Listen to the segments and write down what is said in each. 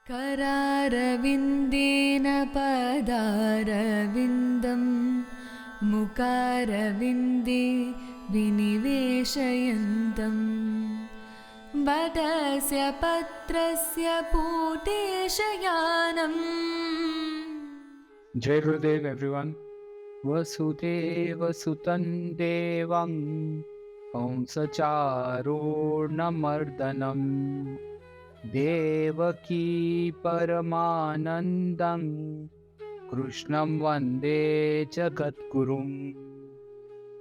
करारविन्देन पदारविन्दं मुकारविन्दे विनिवेशयन्तं वटस्य पत्रस्य पूतेशयानम्. Jai Gurudev, everyone. Vasudeva Sutan Devam Kamsacharurnamardhanam Devaki Paramanandam Krishnam Vande Jagadgurum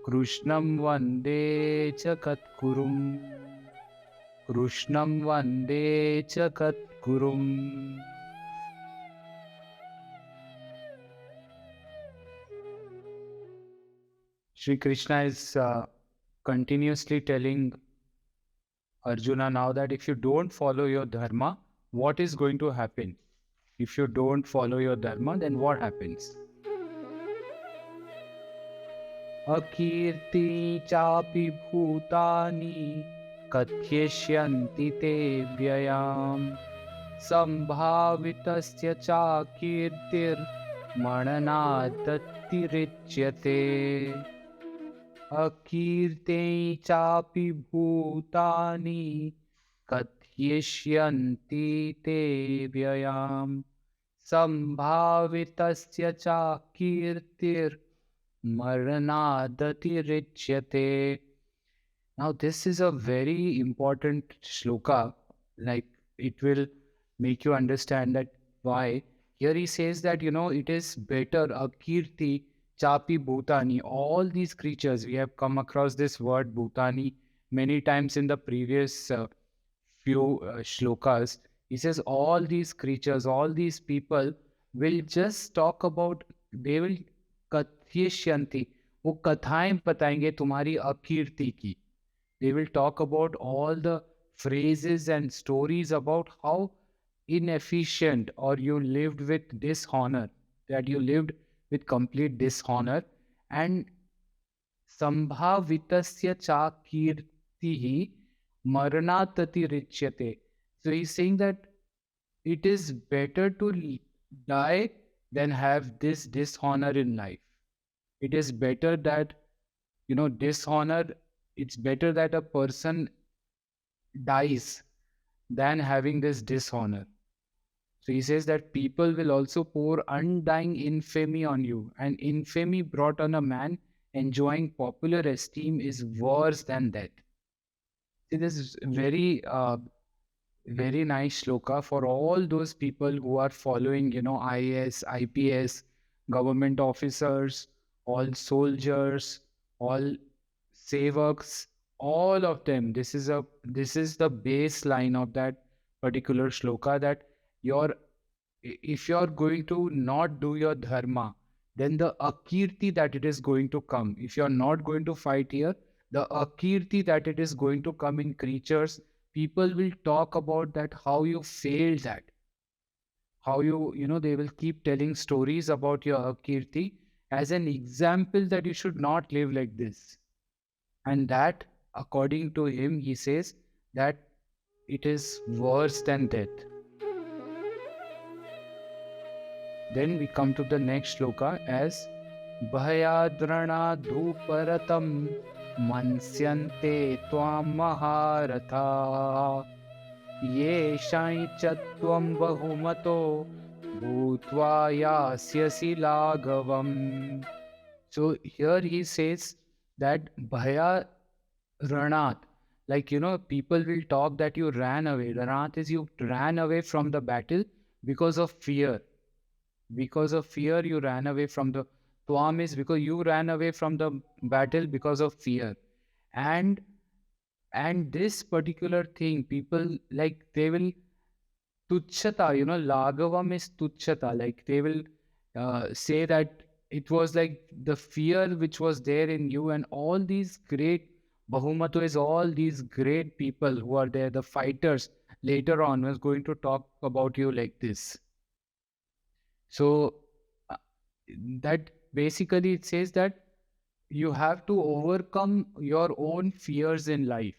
Krishnam Vande Jagadgurum Krishnam Vande Jagadgurum. Shri Krishna is continuously telling Arjuna now that if you don't follow your dharma, what is going to happen? If you don't follow your dharma, then what happens? Akirti chapi bhutani kathyeshyanti te vyayam sambhavitasya cha kirtir mananadatirichyate. Akirte chapi bhutani katyeshyanti te vyayam sambhavitasya cha kirtir maranadatirichyate. Now this is a very important shloka, like it will make you understand that why. Here he says that, it is better, akirti chapi bhutani, all these creatures, we have come across this word bhutani many times in the previous few shlokas. He says all these creatures, all these people will just talk about, they will katyeshyanti, वो कथाएं बताएंगे तुम्हारी अकीर्ति की. They will talk about all the phrases and stories about how inefficient or you lived with dishonor, that you lived with complete dishonor, and sambhavitasya cha kirtihi maranatati richyate. So he's saying that it is better to die than have this dishonor in life. It is better that, dishonor, it's better that a person dies than having this dishonor. So he says that people will also pour undying infamy on you, and infamy brought on a man enjoying popular esteem is worse than death. See, this is very nice shloka for all those people who are following, IAS, IPS, government officers, all soldiers, all sevaks, all of them. This is the baseline of that particular shloka, that if you're going to not do your dharma, then the akirti that it is going to come. If you're not going to fight here, the akirti that it is going to come in creatures, people will talk about that, how you failed that. How they will keep telling stories about your akirti as an example that you should not live like this. And that, according to him, he says that it is worse than death. Then we come to the next shloka as Bhayadrana dhuparatam mansyante tvam maharatha yeshai chatvam bahumato bhutva yasyasi lagavam. So here he says that Bhaya Ranat, like, people will talk that you ran away. Ranat is you ran away from the battle because of fear. Because of fear, you ran away from the Twam is because you ran away from the battle because of fear. And this particular thing, people, like, they will tuchchata, lagavam is tuchchata, like they will say that it was like the fear which was there in you, and all these great Bahumato is all these great people who are there, the fighters later on was going to talk about you like this. So that basically it says that you have to overcome your own fears in life.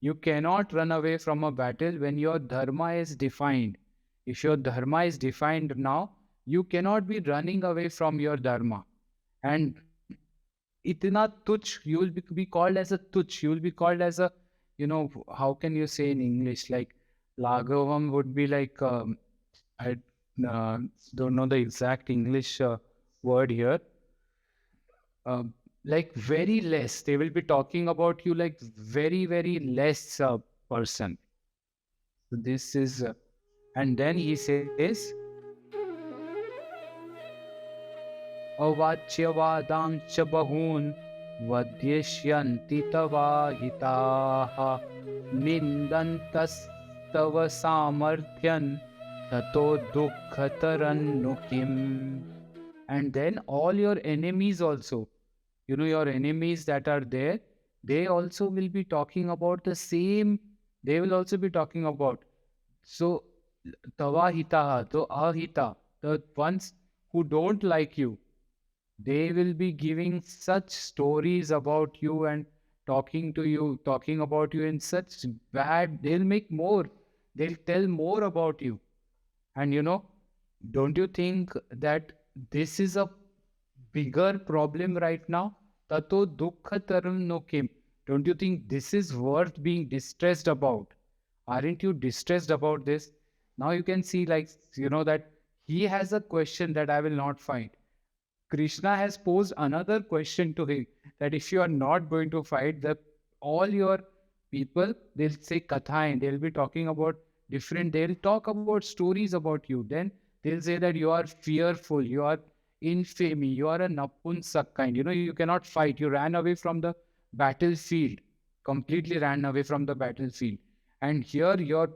You cannot run away from a battle when your dharma is defined. If your dharma is defined now, you cannot be running away from your dharma. And itna tuch, you will be called as a tuch. You will be called as a, how can you say in English? Like Laghavam would be like, I uh, don't know the exact English word here. Like very less. They will be talking about you like very, very less person. So this is, and then he says, अवाच्यवादांश्च बहून् वध्यष्यन्ति तवाहिताः निन्दन्तस्तव सामर्थ्यं ततो दुःखतरन्नु किम्. And then all your enemies also, your enemies that are there, they also will be talking about the same, they will also be talking about. So, tavahitaha, the ahita, the ones who don't like you, they will be giving such stories about you and talking about you in such bad, they'll make more, they'll tell more about you. And don't you think that this is a bigger problem right now? Tato dukkha taram no kim. Don't you think this is worth being distressed about? Aren't you distressed about this? Now you can see, like, that he has a question that I will not fight. Krishna has posed another question to him, that if you are not going to fight, that all your people, they'll say katha, and they'll be talking about they'll talk about stories about you. Then they'll say that you are fearful, you are infamy, you are a napunsak kind. You cannot fight. You ran away from the battlefield, completely ran away from the battlefield. And here, your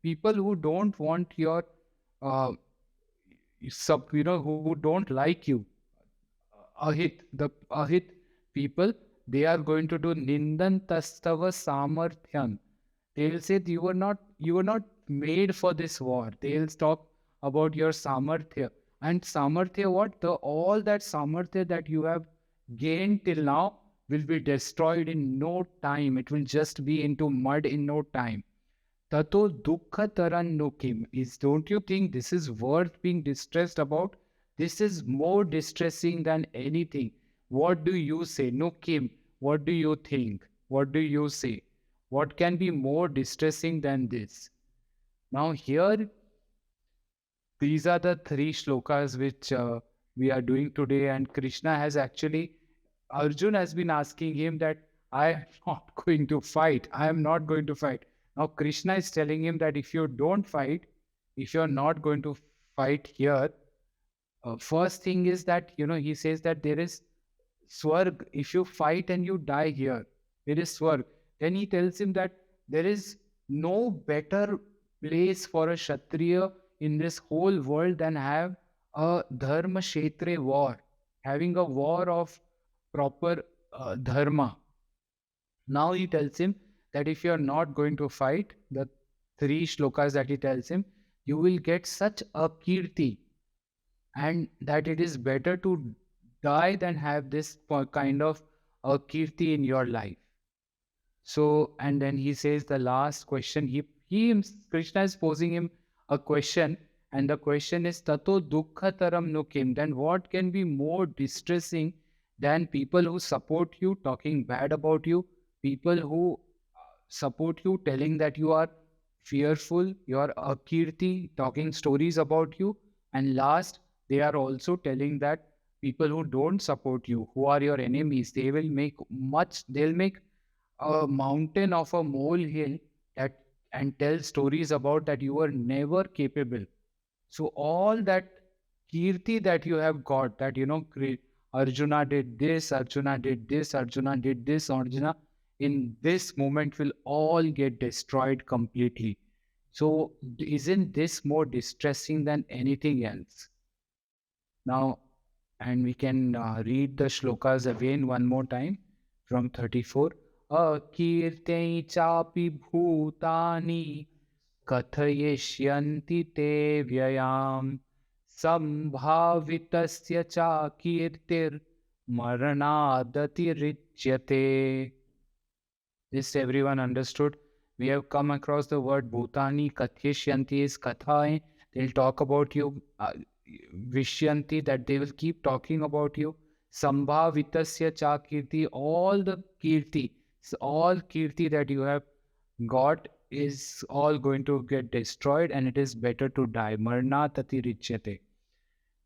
people who don't want your, who don't like you, the ahit people, they are going to do nindan tastava samarthyam. They will say you were not made for this war. They'll talk about your samarthya. And samarthya, what? All that samarthya that you have gained till now will be destroyed in no time. It will just be into mud in no time. Tato dukkha tarannukim is, don't you think this is worth being distressed about? This is more distressing than anything. What do you say? Nukim, what do you think? What do you say? What can be more distressing than this? Now here, these are the three shlokas which we are doing today, and Krishna has actually, Arjuna has been asking him that I am not going to fight. I am not going to fight. Now Krishna is telling him that if you don't fight, if you're not going to fight here, first thing is that, he says that there is swarg. If you fight and you die here, there is swarg. Then he tells him that there is no better place for a Kshatriya in this whole world than have a dharma kshetre war, having a war of proper dharma. Now he tells him that if you are not going to fight, the three shlokas that he tells him, you will get such a kirti, and that it is better to die than have this kind of a kirti in your life. So, and then he says the last question, Krishna is posing him a question, and the question is tato dukkha taram nukim. Then what can be more distressing than people who support you talking bad about you, people who support you telling that you are fearful, you are akirti, talking stories about you, and last, they are also telling that people who don't support you, who are your enemies, they'll make a mountain of a molehill that, and tell stories about that you were never capable. So all that kirti that you have got, that Arjuna did this, Arjuna did this, Arjuna did this, Arjuna, in this moment will all get destroyed completely. So isn't this more distressing than anything else? Now, and we can read the shlokas again one more time from 34. Akirtei chapi bhutani kathayeshyanti te vyayam sambhavitasya cha kirtir maranadati richyate. This everyone understood. We have come across the word bhutani. Katheshyanti is katha. They'll talk about you. Vishyanti, that they will keep talking about you. Sambhavitasya cha kirti, all the kirti, all kirti that you have got is all going to get destroyed, and it is better to die. Marna tati richyate.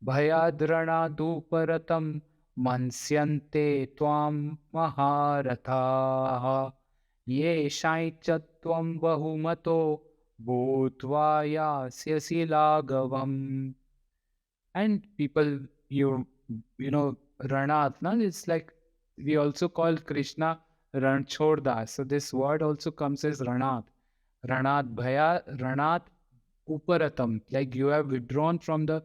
Bhayadranaduparatam mansyante tvam maharathaha ye shaichatvam bahumato bhutva yasyasi lagavam. And people, you know, Ranath, no? It's like we also call Krishna Ranchoddas. So this word also comes as Ranath. Ranath Bhaya, Ranath Uparatam, like you have withdrawn from the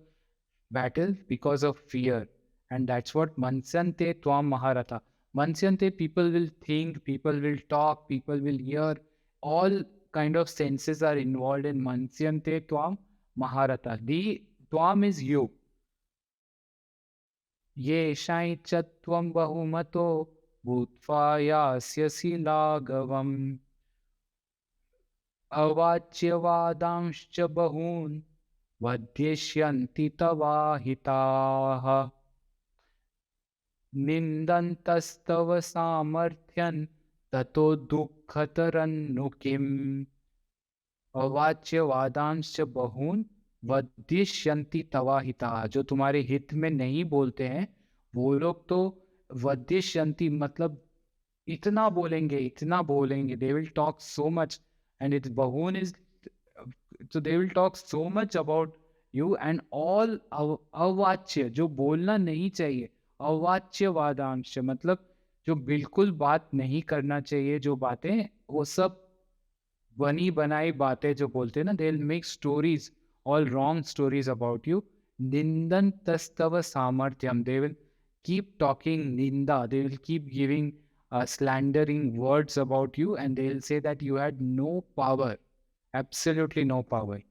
battle because of fear. And that's what Mansyante Tvam Maharata. Mansyante, people will think, people will talk, people will hear. All kind of senses are involved in Mansyante Tvam Maharata. The Tvam is you. Ye shaichatvam bahumato bhutva yasyasi lagavam avachyavadanscha bahun vadhyashyanti tavahitaha nindantastava samarthyan tato dukkatarannukim अवाच्यवादांश बहून वद्यिष्यन्ति तवाहिता। जो तुम्हारे हित में नहीं बोलते हैं वो लोग तो वद्यिष्यन्ति मतलब इतना बोलेंगे, they will talk so much, and its bahun is, so they will talk so much about you, and all अवाच्य, जो बोलना नहीं चाहिए, अवाच्य वादांश मतलब जो बिल्कुल बात नहीं करना चाहिए, जो बातें वो सब बनी बनाई बातें जो बोलते हैं ना, they'll make stories, all wrong stories about you. Nindan tastava samarthyam, they will keep talking ninda, they will keep giving slandering words about you, and they'll say that you had no power, absolutely no power.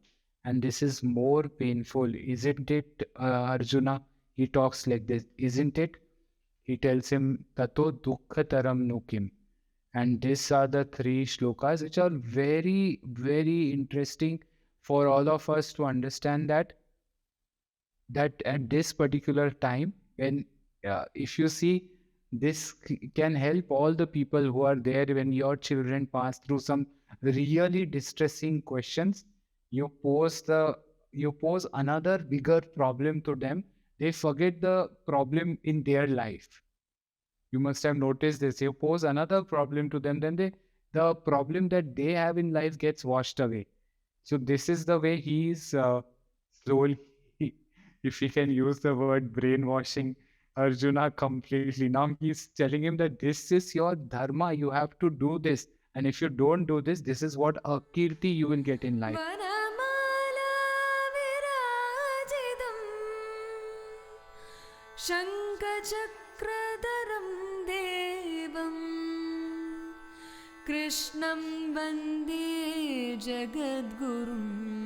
And this is more painful, isn't it, Arjuna? He talks like this, isn't it? He tells him, Tato dukkataram nukim. And these are the three shlokas which are very, very interesting for all of us to understand that at this particular time, when if you see, this can help all the people who are there when your children pass through some really distressing questions. You pose another bigger problem to them. They forget the problem in their life. You must have noticed this. You pose another problem to them, then the problem that they have in life gets washed away. So this is the way he's slowly, if we can use the word, brainwashing Arjuna completely. Now he's telling him that this is your dharma. You have to do this. And if you don't do this, this is what akirti you will get in life. शङ्खचक्रधरं देवं कृष्णं वन्दे जगद्गुरुम्